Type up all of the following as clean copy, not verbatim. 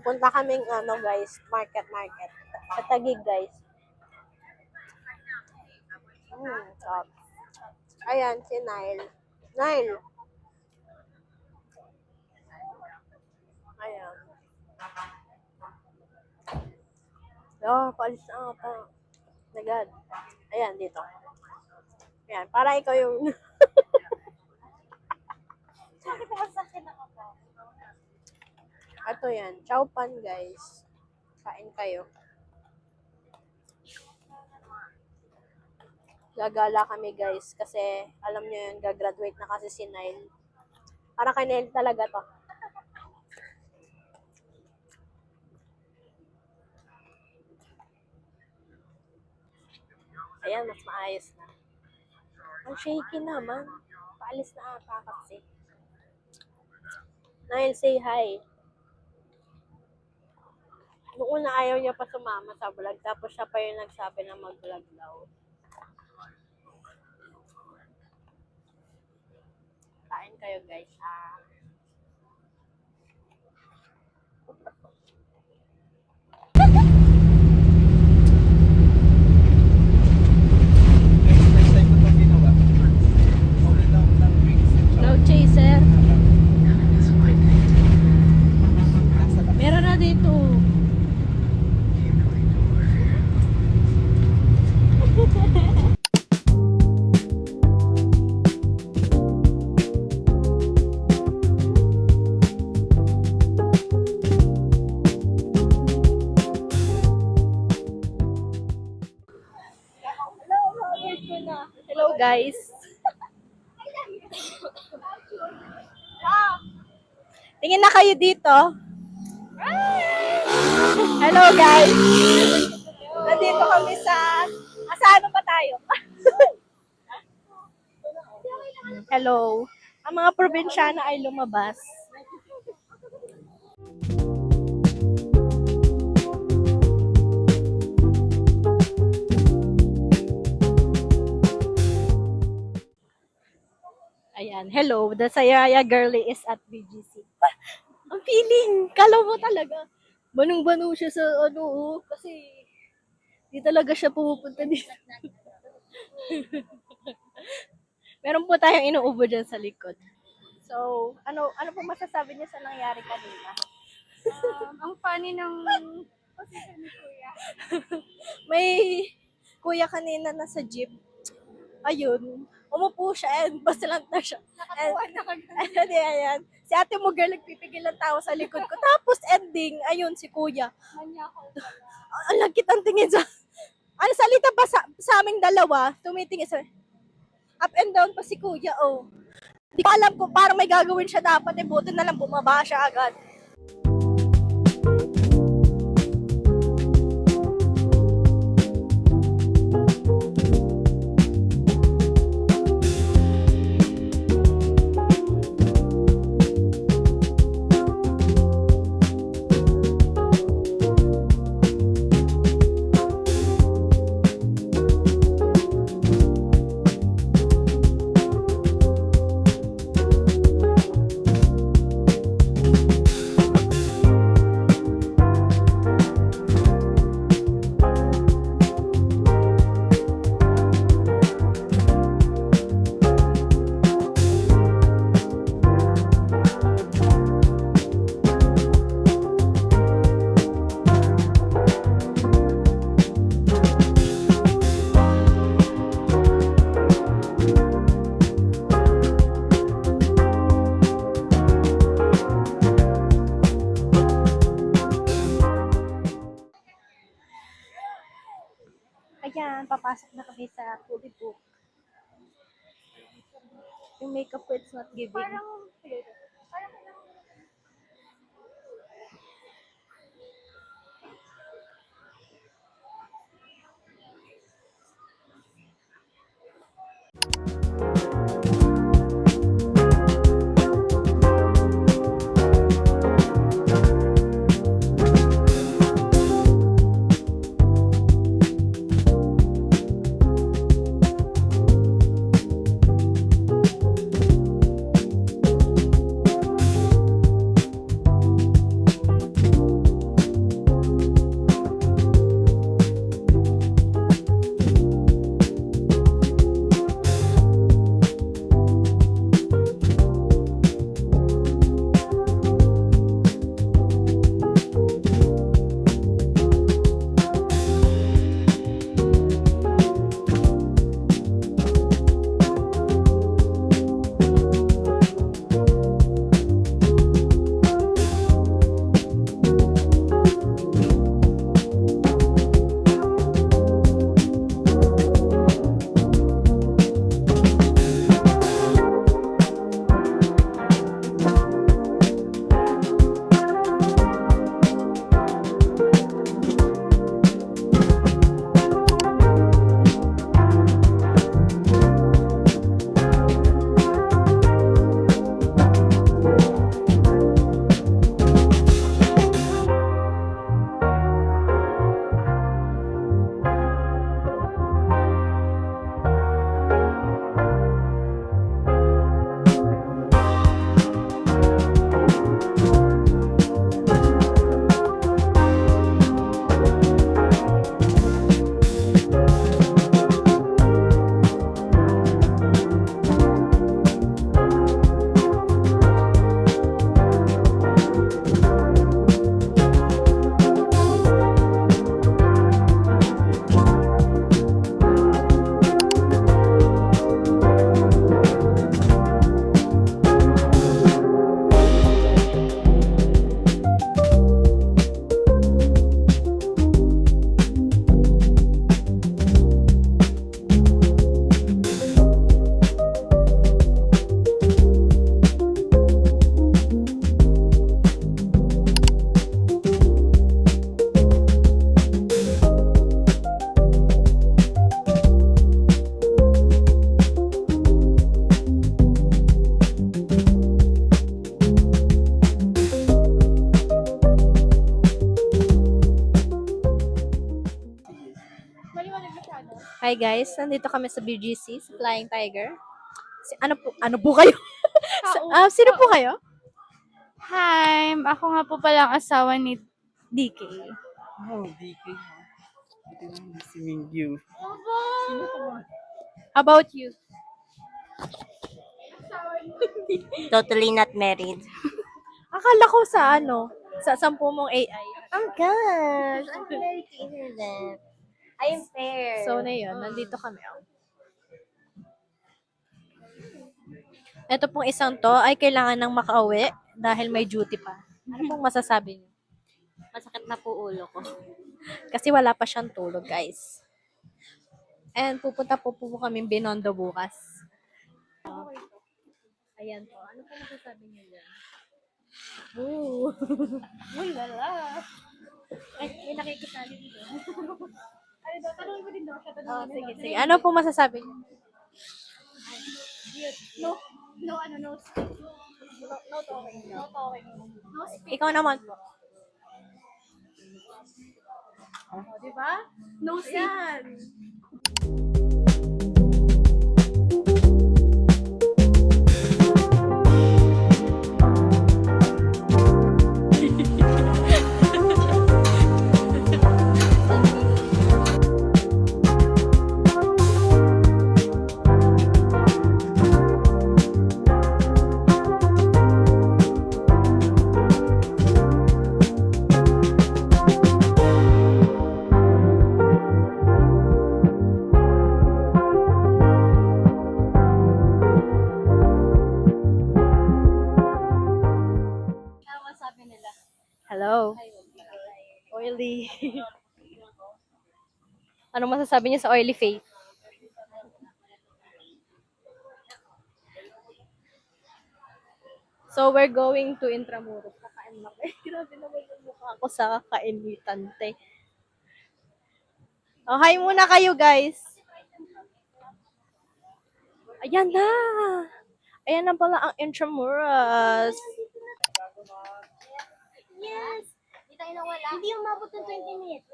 Punta kaming ano guys, market. Sa Taguig guys. Sarap. Ayan, si Nile. Nile. Ayan. Paalis na ata. Nagad. Ayan, dito. Ayan, para ikaw yung... Sabi ko sa akin ako pa. Ito yan, chow pan guys. Kain kayo. Gagala kami guys kasi alam nyo yun, gagraduate na kasi si Nile. Para kay Nile talaga to. Ayan, mas maayos na. Ang shaky naman. Paalis na ata kasi. Nile, say hi. Noong una ayaw niya pa sumama sa vlog, tapos siya pa yung nagsabi na mag-vlog daw. Kain kayo guys. Cloud chaser. Meron na dito. Hello guys. Tingin na kayo dito. Hello guys. Nandito kami sa ano pa tayo? Hello. Ang mga probinsyana ay lumabas. Ayan, hello. The Sayaya girlie is at BGC. Ang feeling, kala mo talaga. Banong-bano siya sa kasi di talaga siya pumupunta dito. Meron po tayong inuubo dyan sa likod. So, ano po masasabi niyo sa nangyari kanina? Ang funny ng position ni Kuya. May kuya kanina nasa jeep. Ayun. Umupo siya and basilanta siya. Nakatuwa na kagad. Ayan. Si ate mo girl nagpipigil ng tao sa likod ko. Tapos ending, ayun si kuya. Manyakaw pala. Ang lagkit ang tingin sa... Ano salita ba sa aming dalawa? Tumitingin sa... Up and down pa si kuya, oh. Hindi ko alam kung parang may gagawin siya dapat. Buti na lang bumaba siya agad. Ayan, papasok na kami sa fully book. Yung makeup ko, it's not giving. Parang Hi guys, nandito kami sa BGC, sa Flying Tiger. Ano po kayo? Sino po kayo? Hi, ako nga po pala ang asawa ni DK. Oh, DK mo. Ito yung si Mingyu. How about you? Totally not married. Akala ko sa 10 mong AI. Oh gosh, I'm very innocent. I am fair. So na yun, nandito kami. Ito pong isang to ay kailangan nang makauwi dahil may duty pa. Ano pong masasabi niyo? Masakit na po ulo ko. Kasi wala pa siyang tulog, guys. And pupunta po kami Binondo bukas. Ayan po. Ano po masasabi niyo dyan? Ooh. Uy, wala. Ay, may nakikita dito. Ano daw? Tanongin mo din daw siya. Sige. Ano po masasabi niyo? No speak. No talking. No talking. No speak. Ikaw naman po. Di ba? No speak. Yan. Hello. Oily. Ano masasabi niyo sa oily face? So, we're going to Intramuros. Kakain na kayo. Grabe naman yung mukha ko sa kakainitan, te. Oh, hi muna kayo, guys. Ayan na. Ayan na pala ang Intramuros. Yes! Hindi tayo nawala. Hindi umabot ng 20 minutes.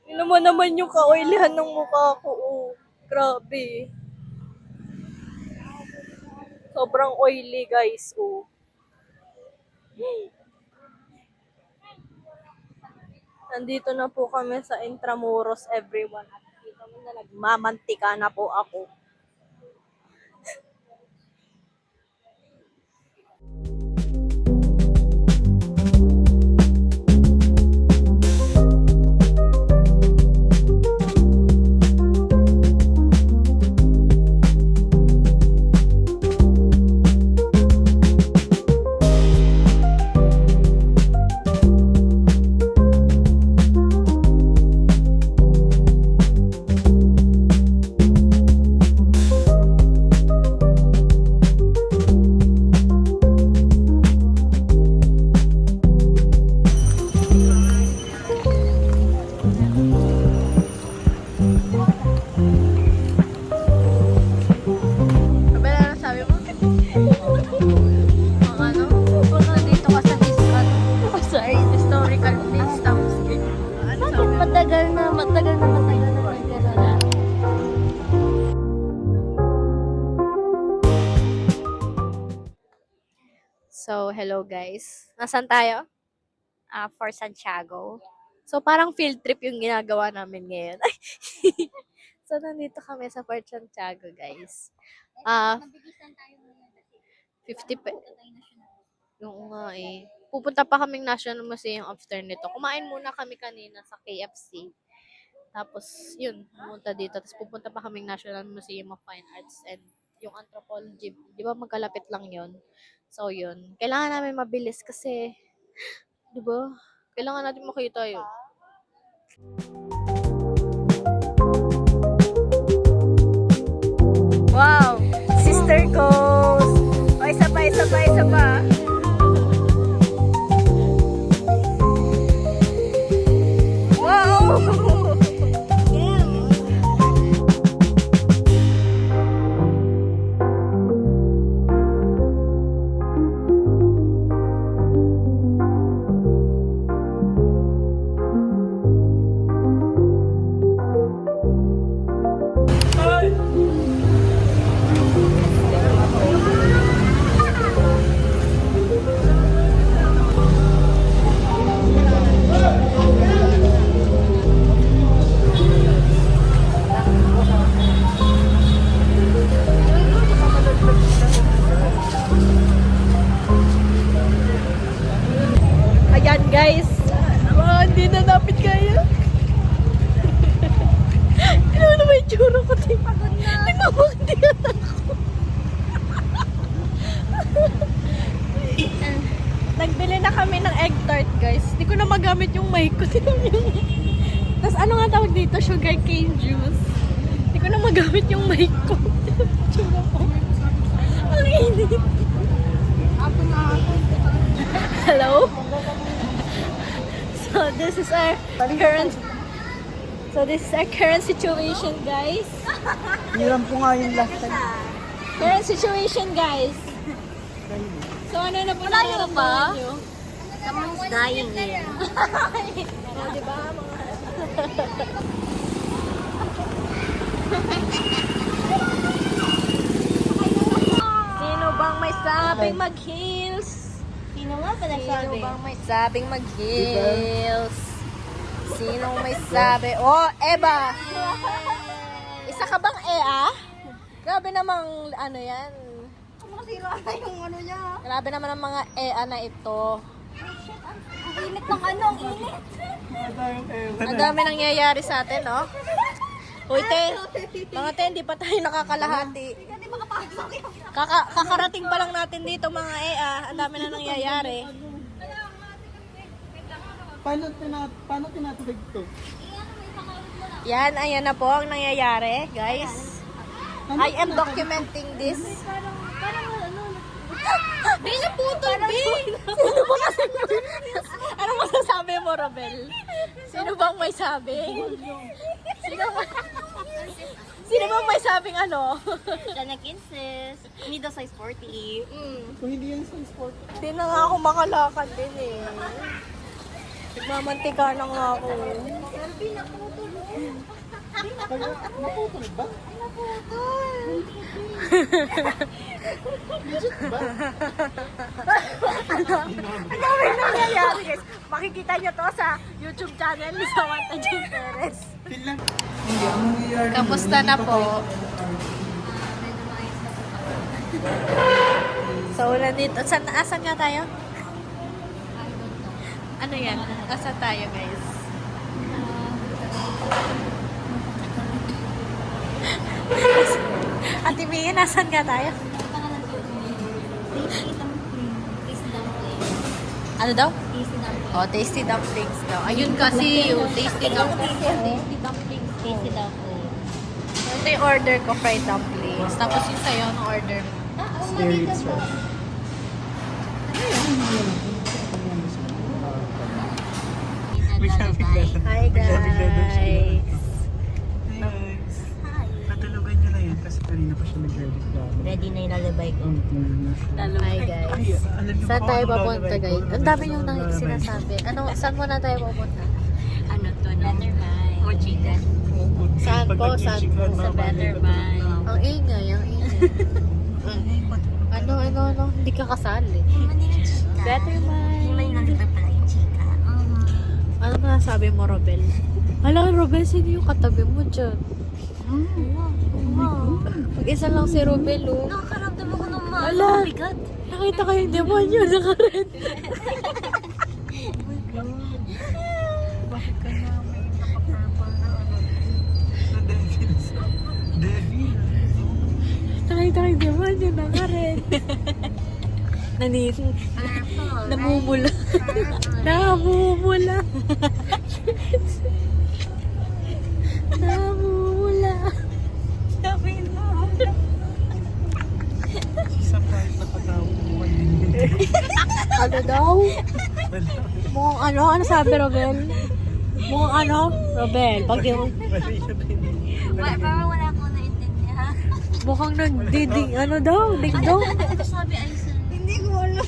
Tignan mo naman yung ka-oilihan ng mukha ko. Oh, grabe. Sobrang oily, guys. Oh. Nandito na po kami sa Intramuros, everyone. At dito na nagmamantika na po ako. Kabila, ano sabi mo? Ang ano? Kung nandito ka sa historical place, tapos Bakit matagal na. So, hello guys. Nasaan tayo? For Santiago. So, parang field trip yung ginagawa namin ngayon. So, nandito kami sa Fort Santiago, guys. Mabilisan tayo ngayon. 50 pe... Yung nga eh. Pupunta pa kaming National Museum after nito. Kumain muna kami kanina sa KFC. Tapos, yun, pumunta dito. Tapos pupunta pa kaming National Museum of Fine Arts and yung anthropology. Di ba magkalapit lang yun? So, yun. Kailangan namin mabilis kasi, di ba? Kailangan natin makita yun. Wow! Sister goes! O, isa pa. Wow! ko. Tapos ano nga tawag dito? Sugar cane juice. Hindi ko na magamit yung mic ko. Tsura ko. Ang init. Hello? So this is our current situation, guys. Hiram po nga yung last time. Current situation, guys. So ano na po nararamdaman nyo? Someone's dying here. O, diba? Mga... Sino bang may sabing mag-heels? Sino nga pa Sino bang may sabing mag-heels? Sinong may sabi? Oh, Eva! Isa ka bang Ea? Grabe namang ano yan. Masira na yung ano niya. Grabe naman ang mga Ea na ito. Ang init ng ano, ang init. Ang dami nangyayari sa atin, no? Uy, te. Mga te, hindi pa tayo nakakalahati. Hindi makapasok yung... Kakarating pa lang natin dito, mga Ea. Ang dami na nangyayari. Paano tinatawag to? Yan, ayan na po ang nangyayari, guys. I am documenting this. Di na putol, B! Sino ba kasi? Ano masasabi mo, Robel? Sino bang may sabi? Sino bang may sabing ano? Janek insist. Need a size 40. Kung hindi yan sa sport. Hindi na nga ako makalakad din eh. Nagmamantika na nga ako. Naputol ba? Ang daming nangyayari, guys. Makikita nyo to sa YouTube channel ni Samantha Jane Perez. Kamusta na po? So, nandito. Asan nga tayo? Ano yan? Asan tayo, guys? Ate Mia, nasan nga tayo? Ano daw? Oh, tasty dumplings daw. Ayun kasi yung tasty dumplings. Tasty dumpling. Ito yung order ko, fried dumplings. Tapos yung sa'yo, ang order mo. Spirits, right? Hi, guys. Natulugan niyo na yan kasi kanina pa siya nag-edit down. Ready na yung lalabay ko. Hi, guys. Saan tayo papunta, guys? Ang dami yung sinasabi. Saan muna tayo papunta? Ano to? Betterman. O chicken. Saan po? Saan po? Sa Betterman. Ang ingay, ang ingay. Ano? Hindi ka kasali. Betterman. Hindi man yung lalabay pala yung chika. Ano masasabi mo, Robel? Hala, Robel, sino yung katabi mo dyan? Mag-isa lang si Robel, oh. Nakakaramdam ako ng Ala. bigat. Nakita ko yung demonyo, naka-red. Bakit ka na may naka-purple na ano? Na devils. Devil. Nakita ko yung demonyo, naka-red. Namumula. Namumula. Namumula. Sabi mo. Sa part na pagkawin mo. Ano daw? Mukhang ano? Ano sabi, Robel? Mukhang ano? Robel, pag yung... Mali siya din. Parang wala akong naintindihan. Mukhang nagdiding... Ano daw? Ding-dong? Ano sabi ay sa... Hindi ko alam.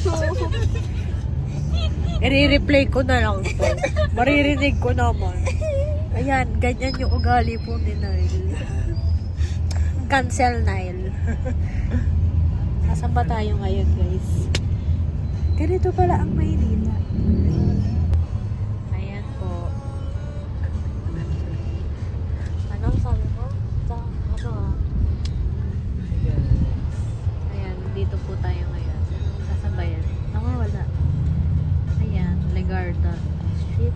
I-replay ko na lang to. Maririnig ko naman. Ayan, ganyan yung ugali po ni Nile. Cancel, Nile. Nasaan ba tayo ngayon, guys? Ganito pala ang Maynila. Ayan po. Anong sabi mo? Ano ah? Ayan, dito po tayo ngayon. Nasaan ba yan? Wala. Ayan, Legarda Street.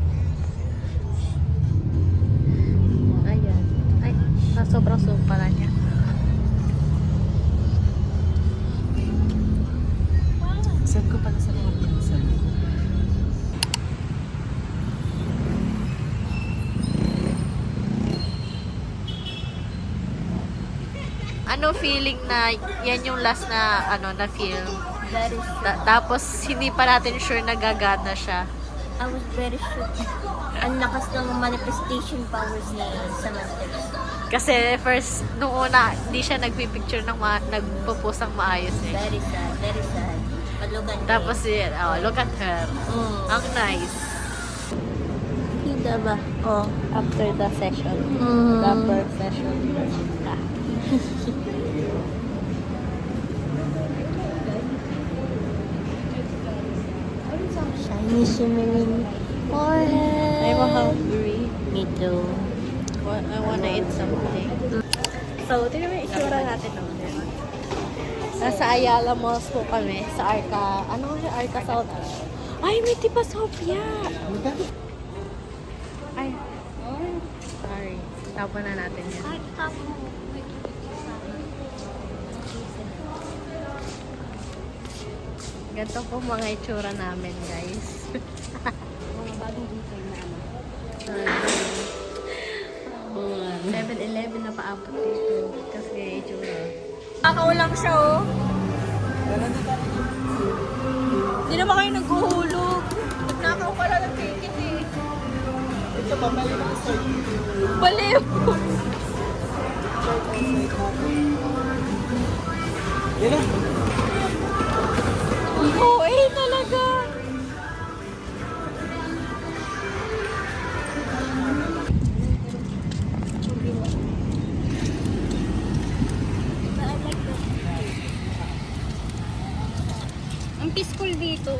Ayan. Ay, sobrang zoom pala niya. Send ko pala sa mga pinsan ko. Ano feeling na yan yung last na na film? Very sure. Tapos hindi pa natin sure na gagana siya. I was very sure. Ang lakas ng manifestation powers ni Samantha. Kasi first, nung una, hindi siya nagpipicture ng nagpo-post ng maayos eh. Very sad, very sad. Palugan Tapos yun, look at her. Ang nice. Hindi ba? Oh. After the session. Mm. The first session. Shiny, shimmering forehead. I'm hungry. Me too. I wanna eat something. So, tingnan mo yung itsura natin. Nasa Ayala Malls po kami. Sa Arca. Ano nga yung Arca South? Ay, may Tipa Sophia! Ay. Sorry. Tapon na natin yan. Ganito po mga itsura namin, guys. Mga bagong dito na ano. 7-Eleven na paabot dito. Kasi itsura. Nakakaulang siya, oh. Hindi naman kayo naghuhulog. Nagnakaw ka lang ng ticket, eh. Ito ba, may mga side. Baliw. Yan na. Oo, eh, talaga. Ang peaceful dito.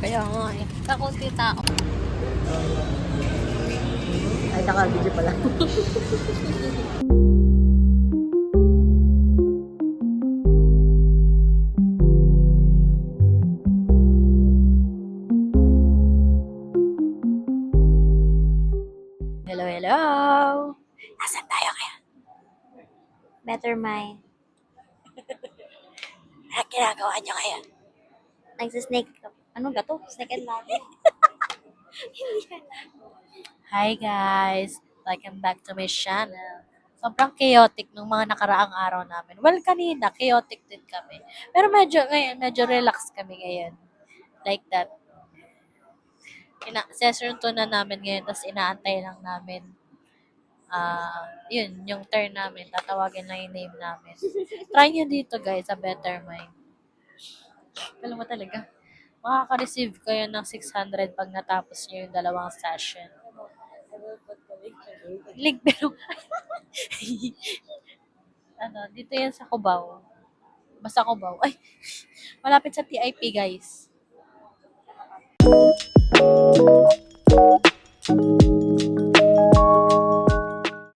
Kaya nga eh. Kakunti tao. Ay, naka-video pala. Hello, hello! Nasaan tayo kaya? Better mind. Anong ginagawa niyo kaya? Nagsisnake. Ano ga to? Snake and ladder. Hi guys! Welcome back to my channel. Sobrang chaotic nung mga nakaraang araw namin. Well, kanina, chaotic din kami. Pero ngayon, medyo relax kami ngayon. Like that. Session 2 na namin ngayon, tapos inaantay lang namin. Yun, yung turn namin. Tatawagin lang yung name namin. Try nyo dito guys, sa Better Mind. Alam mo talaga, makaka-receive kayo ng 600 pag natapos nyo yung dalawang session. Link below. Dito yan sa Cubao. Basta Cubao. Ay, malapit sa TIP guys.